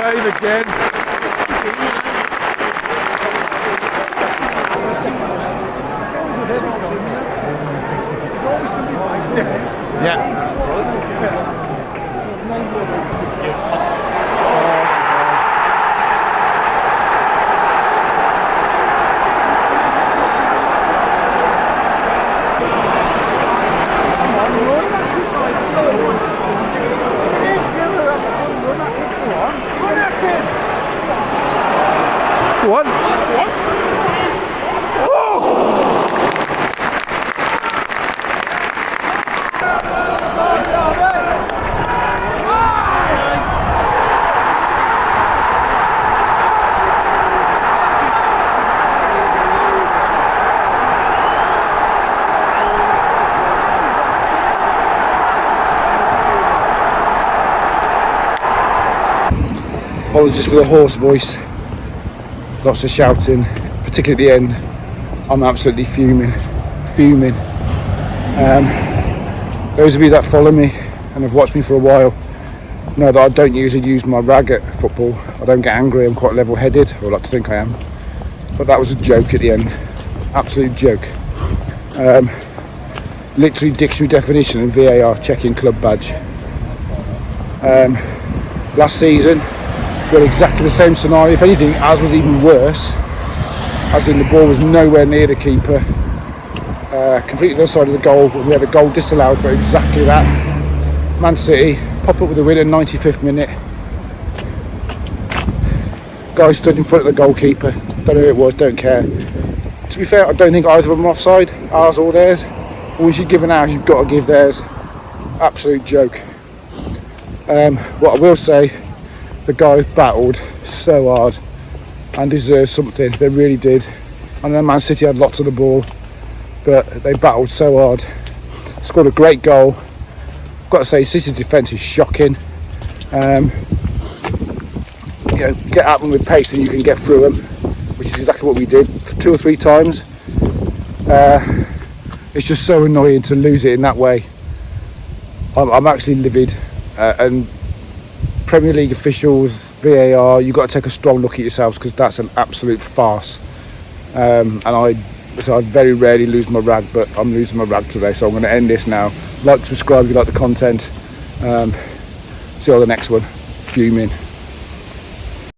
save again. Yeah. What? Apologies for the hoarse voice, lots of shouting, particularly at the end. I'm absolutely fuming. Those of you that follow me and have watched me for a while know that I don't usually use my rag at football. I don't get angry, I'm quite level-headed, or I like to think I am. But that was a joke at the end, absolute joke. Literally dictionary definition of VAR, checking club badge. Last season, we had exactly the same scenario. If anything, ours was even worse, as in the ball was nowhere near the keeper, completely the other side of the goal. We had a goal disallowed for exactly that. Man City pop up with a win in 95th minute. Guy stood in front of the goalkeeper, don't know who it was, don't care. To be fair, I don't think either of them are offside, ours or theirs. But once you've given ours, you've got to give theirs. Absolute joke. What I will say, the guys battled so hard and deserved something. They really did. I know Man City had lots of the ball, but they battled so hard. Scored a great goal. Got to say, City's defence is shocking. Get at them with pace and you can get through them, which is exactly what we did 2 or 3 times. It's just so annoying to lose it in that way. I'm actually livid, and Premier League officials, VAR, you've got to take a strong look at yourselves, because that's an absolute farce. And I very rarely lose my rag, but I'm losing my rag today, so I'm going to end this now. Like, subscribe if you like the content. See you on the next one. Fuming.